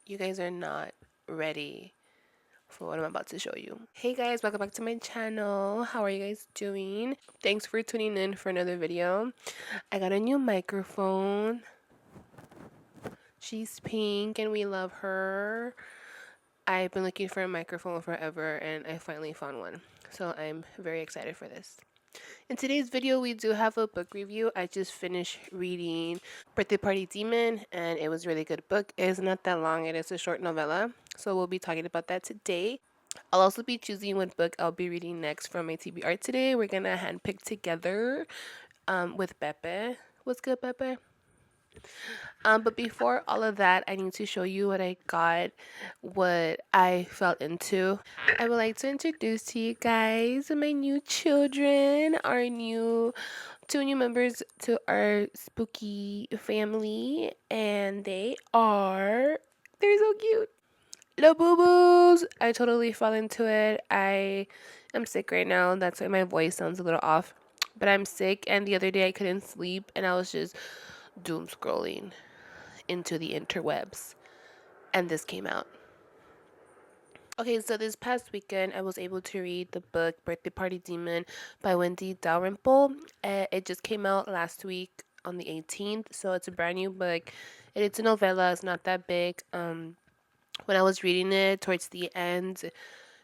You guys are not ready for what I'm about to show you. Hey guys, welcome back to my channel. How are you guys doing? Thanks for tuning in for another video. I got a new microphone. She's pink and we love her. I've been looking for a microphone forever and I finally found one. So I'm very excited for this. In today's video, we do have a book review. I just finished reading Birthday Party Demon, and it was a really good book. It's not that long. It is a short novella, so we'll be talking about that today. I'll also be choosing what book I'll be reading next from my TBR today. We're gonna handpick together with Pepe. What's good, Pepe? But before all of that, I need to show you what I got, what I fell into. I would like to introduce to you guys my new children, our two new members to our spooky family, and they're so cute. The boo boos. I totally fell into it. I am sick right now. That's why my voice sounds a little off. But I'm sick, and the other day I couldn't sleep, and I was just doom scrolling into the interwebs, and this came out. Okay, so this past weekend I was able to read the book Birthday Party Demon by Wendy Dalrymple. It just came out last week on the 18th, so it's a brand new book. It's a novella, it's not that big. When I was reading it towards the end,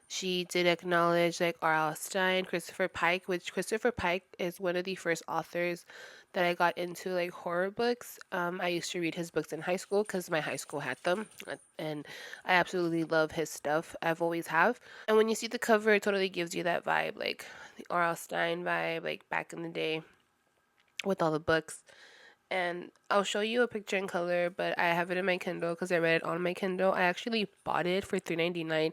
she did acknowledge like R.L. Stein, Christopher Pike, which Christopher Pike is one of the first authors that I got into like horror books. I used to read his books in high school because my high school had them, and I absolutely love his stuff. I've always have. And when you see the cover, it totally gives you that vibe, like the R.L. Stein vibe, like back in the day with all the books. And I'll show you a picture in color, but I have it in my Kindle because I read it on my Kindle. I actually bought it for $3.99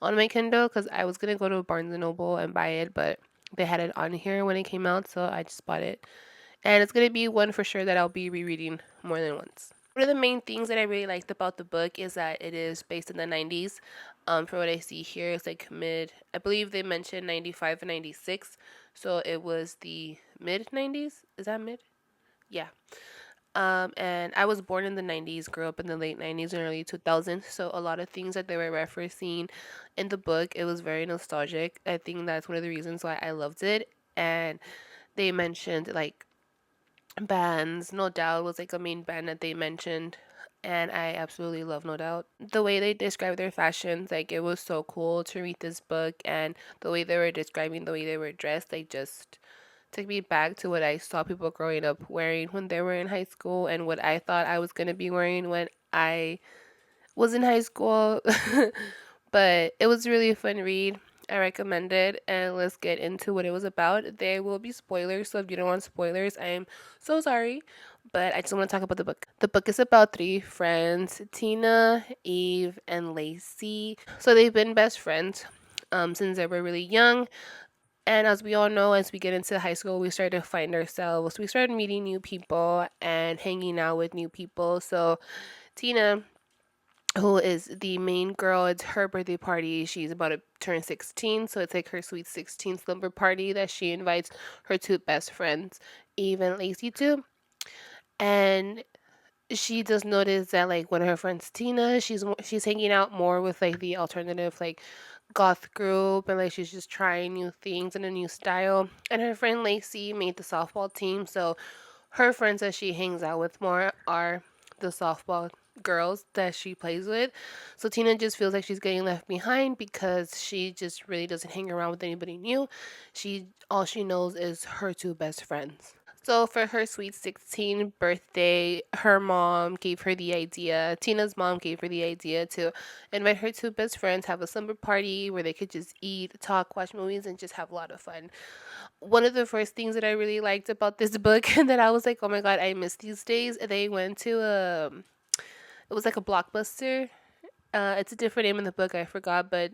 on my Kindle because I was gonna go to Barnes and Noble and buy it, but they had it on here when it came out, so I just bought it. And it's gonna be one for sure that I'll be rereading more than once. One of the main things that I really liked about the book is that it is based in the 90s. From what I see here, it's like I believe they mentioned 95 and 96, so it was the mid 90s. Is that mid? Yeah. And I was born in the 90s, grew up in the late 90s and early 2000s. So a lot of things that they were referencing in the book, it was very nostalgic. I think that's one of the reasons why I loved it. And they mentioned like bands. No Doubt was like a main band that they mentioned. And I absolutely love No Doubt. The way they describe their fashions, like it was so cool to read this book, and the way they were describing the way they were dressed, they just took me back to what I saw people growing up wearing when they were in high school and what I thought I was going to be wearing when I was in high school. But it was really a fun read. I recommend it, and let's get into what it was about. There will be spoilers, so if you don't want spoilers, I am so sorry, but I just want to talk about the book. The book is about three friends, Tina, Eve, and Lacey. So they've been best friends since they were really young. And as we all know, as we get into high school, we start to find ourselves. We start meeting new people and hanging out with new people. So Tina, who is the main girl, it's her birthday party. She's about to turn 16, so it's like her sweet 16th slumber party that she invites her two best friends, Eve and Lacey, to. And she does notice that like one of her friends, Tina, she's hanging out more with like the alternative like goth group, and like she's just trying new things and a new style. And her friend Lacey made the softball team, so her friends that she hangs out with more are the softball girls that she plays with. So Tina just feels like she's getting left behind because she just really doesn't hang around with anybody new. All she knows is her two best friends. So for her sweet 16 birthday, her mom gave her the idea, Tina's mom gave her the idea to invite her two best friends, have a slumber party where they could just eat, talk, watch movies, and just have a lot of fun. One of the first things that I really liked about this book and that I was like, oh my god, I miss these days, they went to it was like a Blockbuster. It's a different name in the book, I forgot, but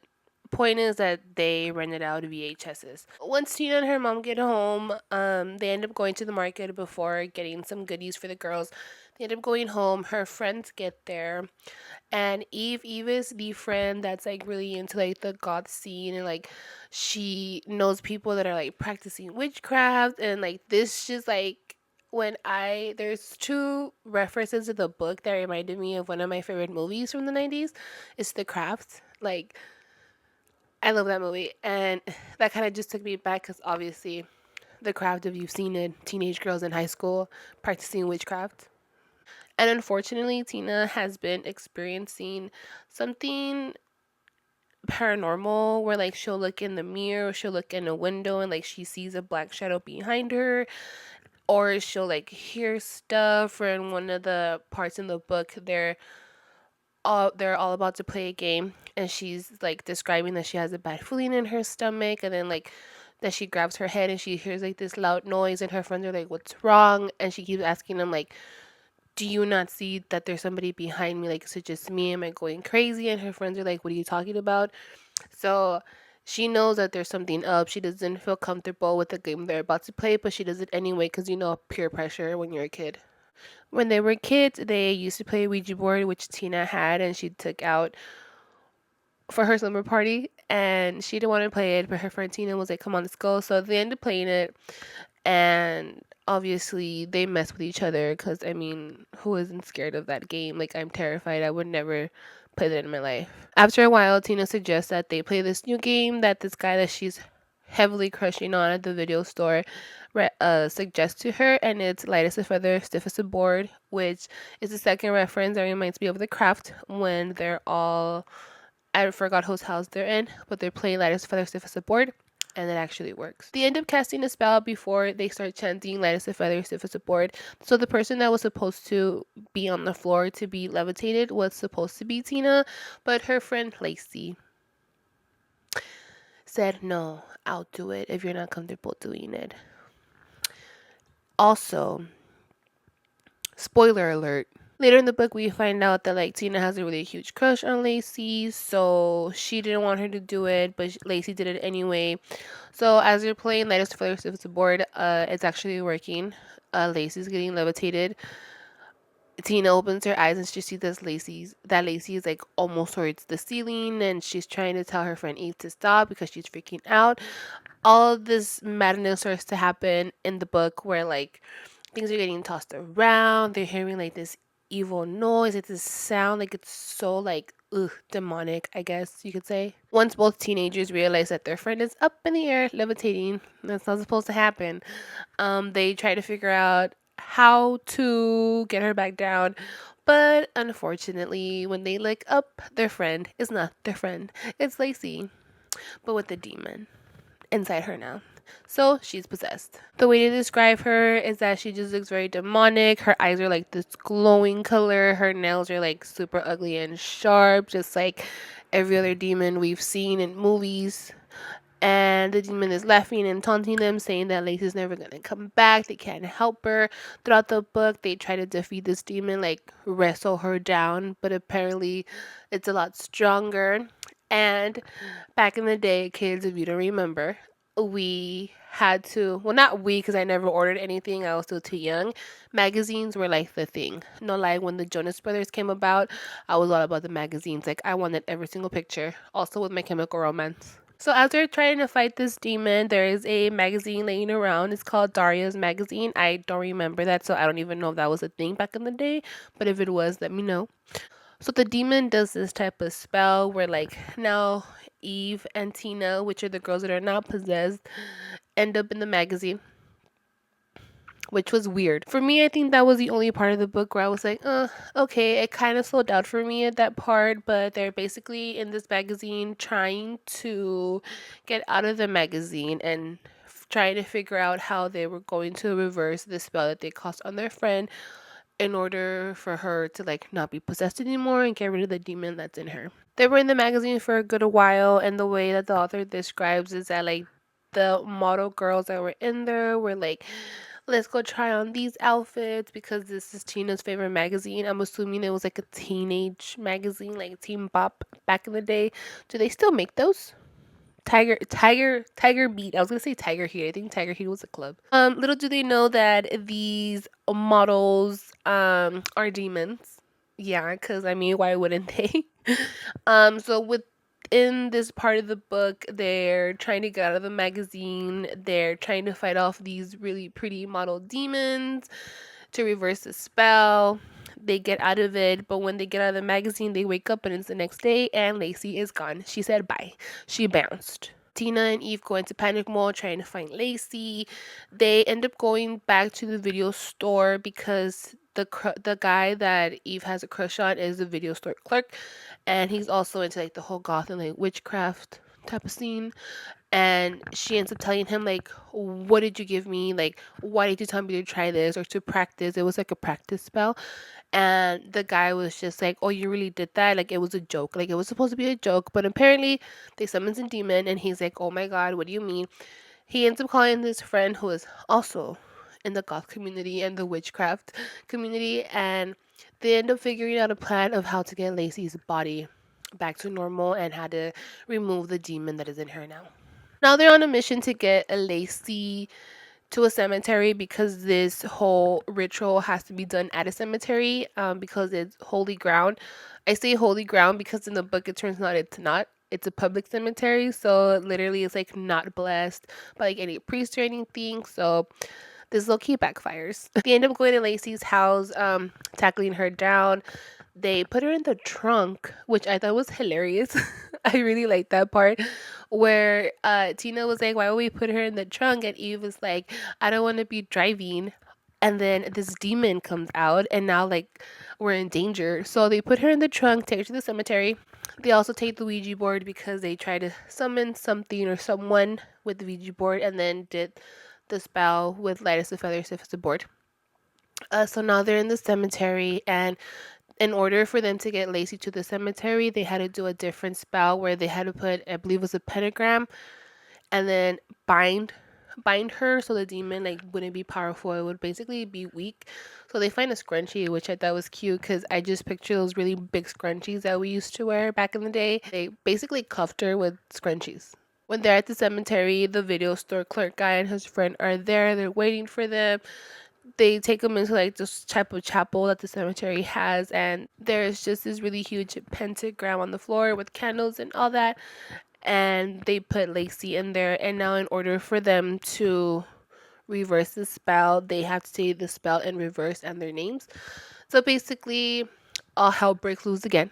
point is that they rented out VHSs. Once Tina and her mom get home, they end up going to the market before getting some goodies for the girls. They end up going home. Her friends get there, and Eve is the friend that's like really into like the goth scene, and like she knows people that are like practicing witchcraft, and like this just like There's two references in the book that reminded me of one of my favorite movies from the 90s. It's The Craft. Like, I love that movie. And that kind of just took me back because obviously, The Craft, if you've seen it, teenage girls in high school practicing witchcraft. And unfortunately, Tina has been experiencing something paranormal where like she'll look in the mirror, she'll look in a window and like she sees a black shadow behind her, or she'll like hear stuff. Or in one of the parts in the book, they're all about to play a game and she's like describing that she has a bad feeling in her stomach, and then like that she grabs her head and she hears like this loud noise and her friends are like, what's wrong? And she keeps asking them like, do you not see that there's somebody behind me? Like, is it just me? Am I going crazy? And her friends are like, what are you talking about? So she knows that there's something up. She doesn't feel comfortable with the game they're about to play, but she does it anyway because peer pressure when you're a kid. When they were kids, they used to play Ouija board, which Tina had, and she took out for her slumber party. And she didn't want to play it, but her friend Tina was like, come on, let's go. So they ended up playing it, and obviously they mess with each other because, I mean, who isn't scared of that game? Like, I'm terrified. I would never play that in my life. After a while, Tina suggests that they play this new game that this guy that she's heavily crushing on at the video store suggests to her, and it's light as a feather, stiff as a board, which is the second reference that reminds me of The Craft when they're all, I forgot whose house they're in, but they're playing light as a feather, stiff as a board, and it actually works. They end up casting a spell before they start chanting light as a feather, stiff as a board. So the person that was supposed to be on the floor to be levitated was supposed to be Tina, but her friend Lacey said, no, I'll do it if you're not comfortable doing it. Also, spoiler alert. Later in the book, we find out that like Tina has a really huge crush on Lacey, so she didn't want her to do it, but Lacey did it anyway. So as you're playing Lightest Flare Stiff as a board, it's actually working. Lacey's getting levitated. Tina opens her eyes and she sees Lacey is like almost towards the ceiling, and she's trying to tell her friend Eve to stop because she's freaking out. All of this madness starts to happen in the book where like things are getting tossed around. They're hearing like this evil noise, like this sound, like it's so like demonic, I guess you could say. Once both teenagers realize that their friend is up in the air levitating, that's not supposed to happen. They try to figure out how to get her back down, but unfortunately, when they look up, their friend is not their friend. It's Lacey, but with a demon inside her now. So she's possessed. The way to describe her is that she just looks very demonic. Her eyes are like this glowing color. Her nails are like super ugly and sharp, just like every other demon we've seen in movies. And the demon is laughing and taunting them, saying that Lacey's never gonna come back. They can't help her. Throughout the book, they try to defeat this demon, like wrestle her down, but apparently it's a lot stronger. And back in the day, kids, if you don't remember, we had to, well, not we, because I never ordered anything, I was still too young. Magazines were like the thing. No lie, when the Jonas Brothers came about, I was all about the magazines. Like, I wanted every single picture. Also with My Chemical Romance. So as they're trying to fight this demon, there is a magazine laying around. It's called Daria's Magazine. I don't remember that, so I don't even know if that was a thing back in the day. But if it was, let me know. So the demon does this type of spell where like now Eve and Tina, which are the girls that are now possessed, end up in the magazine, which was weird. For me, I think that was the only part of the book where I was like, okay, it kind of slowed down for me at that part, but they're basically in this magazine trying to get out of the magazine and trying to figure out how they were going to reverse the spell that they cast on their friend in order for her to like not be possessed anymore and get rid of the demon that's in her. They were in the magazine for a good while, and the way that the author describes is that like the model girls that were in there were like, let's go try on these outfits because this is Tina's favorite magazine. I'm assuming it was like a teenage magazine, like Teen Bop back in the day. Do they still make those? Tiger Beat. I was gonna say Tiger Heat. I think Tiger Heat was a club. Little do they know that these models are demons. Yeah, because I mean, why wouldn't they? So in this part of the book, they're trying to get out of the magazine. They're trying to fight off these really pretty model demons to reverse the spell. They get out of it, but when they get out of the magazine, they wake up and it's the next day and Lacey is gone. She said bye. She bounced. Tina and Eve go into panic mode trying to find Lacey. They end up going back to the video store because the guy that Eve has a crush on is a video store clerk, and he's also into like the whole goth and like witchcraft type of scene. And she ends up telling him like, what did you give me, like why did you tell me to try this or to practice? It was like a practice spell. And the guy was just like, oh, you really did that? Like it was a joke, like it was supposed to be a joke, but apparently they summons a demon. And he's like, oh my god, what do you mean? He ends up calling this friend who is also in the goth community and the witchcraft community, and they end up figuring out a plan of how to get Lacey's body back to normal and how to remove the demon that is in her now. Now they're on a mission to get Lacey to a cemetery because this whole ritual has to be done at a cemetery, because it's holy ground. I say holy ground because in the book it turns out it's not. It's a public cemetery, so literally it's like not blessed by like any priest or anything. So this low key backfires. They end up going to Lacey's house, tackling her down. They put her in the trunk, which I thought was hilarious. I really liked that part where Tina was like, why would we put her in the trunk? And Eve was like, I don't want to be driving. And then this demon comes out, and now like we're in danger. So they put her in the trunk, take her to the cemetery. They also take the Ouija board because they try to summon something or someone with the Ouija board, and then did the spell with light as a feather, stiff as a board. So now they're in the cemetery, and in order for them to get Lacey to the cemetery, they had to do a different spell where they had to put, I believe it was a pentagram, and then bind her so the demon like wouldn't be powerful. It would basically be weak. So they find a scrunchie, which I thought was cute because I just picture those really big scrunchies that we used to wear back in the day. They basically cuffed her with scrunchies. When they're at the cemetery, the video store clerk guy and his friend are there. They're waiting for them. They take them into like this type of chapel that the cemetery has, and there's just this really huge pentagram on the floor with candles and all that. And they put Lacey in there, and now in order for them to reverse the spell, they have to say the spell in reverse and their names. So basically all hell breaks loose again.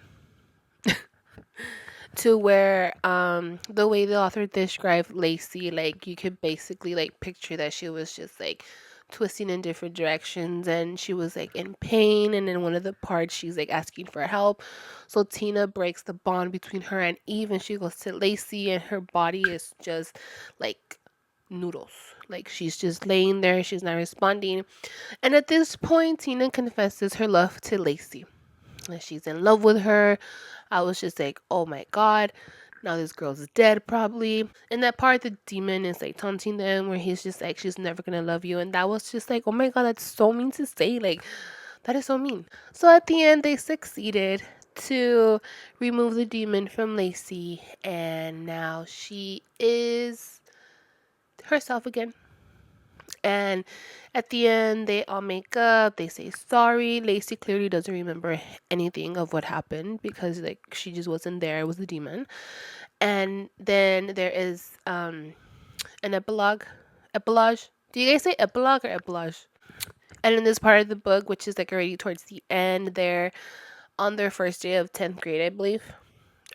To where the way the author described Lacey, like you could basically like picture that she was just like twisting in different directions, and she was like in pain, and in one of the parts she's like asking for help. So Tina breaks the bond between her and Eve, and she goes to Lacey, and her body is just like noodles. Like she's just laying there, she's not responding. And at this point Tina confesses her love to Lacey, and she's in love with her. I was just like, oh my god, now this girl's dead probably. In that part, the demon is like taunting them, where he's just like, she's never gonna love you. And that was just like, oh my god, that's so mean to say. Like, that is so mean. So at the end, they succeeded to remove the demon from Lacey, and now she is herself again. And at the end, they all make up. They say sorry. Lacey clearly doesn't remember anything of what happened because like she just wasn't there. It was the demon. And then there is an epilogue. Epilogue. Do you guys say epilogue or epilogue? And in this part of the book, which is like already towards the end, they're on their first day of 10th grade, I believe.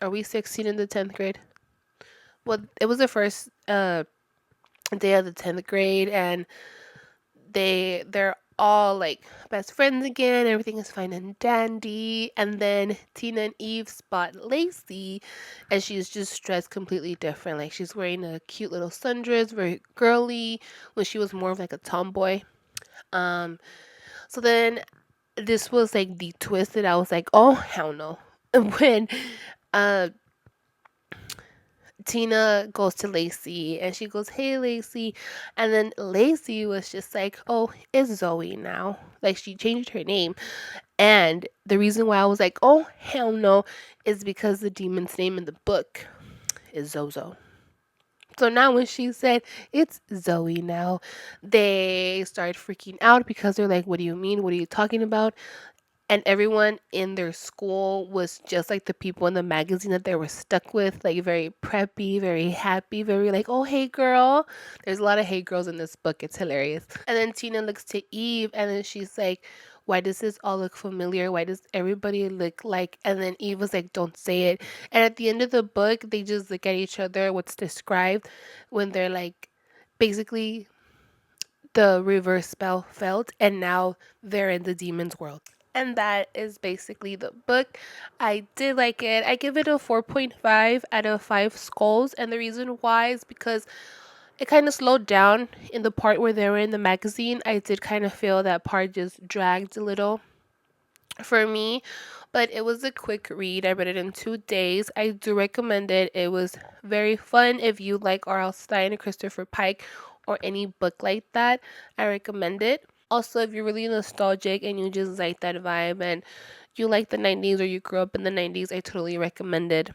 Are we 16 in the 10th grade? Well, it was the first day of the 10th grade, and they're all like best friends again. Everything is fine and dandy. And then Tina and Eve spot Lacey, and she's just dressed completely different. Like she's wearing a cute little sundress, very girly, when she was more of like a tomboy. So then this was like the twist that I was like, oh hell no. When uh Tina goes to Lacey and she goes, hey Lacey. And then Lacey was just like, oh, it's Zoe now. Like she changed her name. And the reason why I was like, oh, hell no, is because the demon's name in the book is Zozo. So now when she said it's Zoe now, they started freaking out because they're like, what do you mean? What are you talking about? and everyone in their school was just like the people in the magazine that they were stuck with, like very preppy, very happy, very like, oh hey girl. There's a lot of hey girls in this book. It's hilarious. And then Tina looks to Eve and then she's like, why does this all look familiar? Why does everybody look like? And then Eve was like, don't say it. And at the end of the book, they just look at each other, what's described when they're like, basically the reverse spell felt, and now they're in the demon's world. And that is basically the book. I did like it. I give it a 4.5 out of 5 skulls. And the reason why is because it kind of slowed down in the part where they were in the magazine. I did kind of feel that part just dragged a little for me, but it was a quick read. I read it in 2 days. I do recommend it. It was very fun. If you like R.L. Stein and Christopher Pike or any book like that, I recommend it. Also, if you're really nostalgic and you just like that vibe and you like the 90s or you grew up in the 90s, I totally recommend it.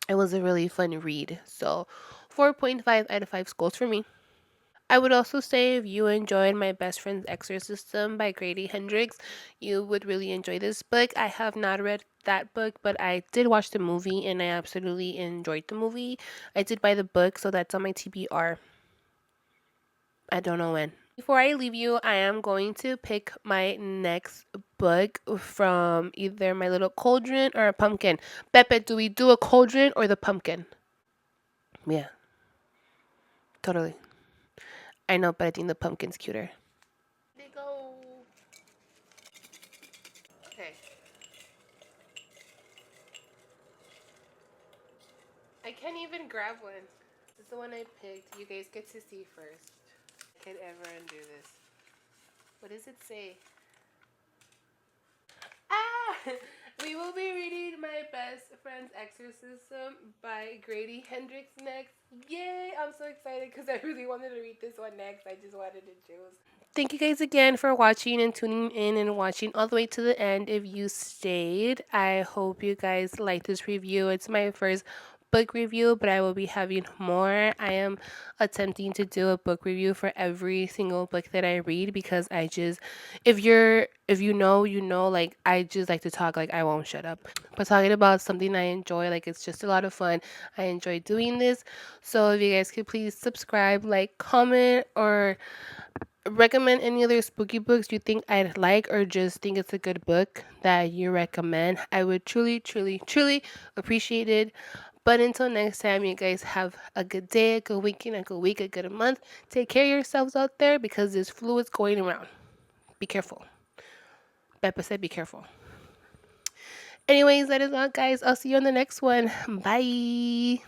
It was a really fun read. So 4.5 out of 5 skulls for me. I would also say if you enjoyed My Best Friend's Exorcism by Grady Hendrix, you would really enjoy this book. I have not read that book, but I did watch the movie and I absolutely enjoyed the movie. I did buy the book, so that's on my TBR. I don't know when. Before I leave you, I am going to pick my next book from either My Little Cauldron or a pumpkin. Pepe, do we do a cauldron or the pumpkin? Yeah, totally. I know, but I think the pumpkin's cuter. They go. Okay. I can't even grab one. This is the one I picked. You guys get to see first. I could ever undo this. What does it say? Ah! We will be reading My Best Friend's Exorcism by Grady Hendrix next. Yay! I'm so excited because I really wanted to read this one next. I just wanted to choose. Thank you guys again for watching and tuning in and watching all the way to the end. If you stayed, I hope you guys like this review. It's my first book review, but I will be having more. I am attempting to do a book review for every single book that I read because I just, if you know, you know, like I just like to talk, like I won't shut up. But talking about something I enjoy, like it's just a lot of fun. I enjoy doing this. So if you guys could please subscribe, like, comment, or recommend any other spooky books you think I'd like or just think it's a good book that you recommend. I would truly, truly, truly appreciate it. But until next time, you guys have a good day, a good weekend, a good week, a good month. Take care of yourselves out there because this flu is going around. Be careful. Peppa said be careful. Anyways, that is all, guys. I'll see you on the next one. Bye.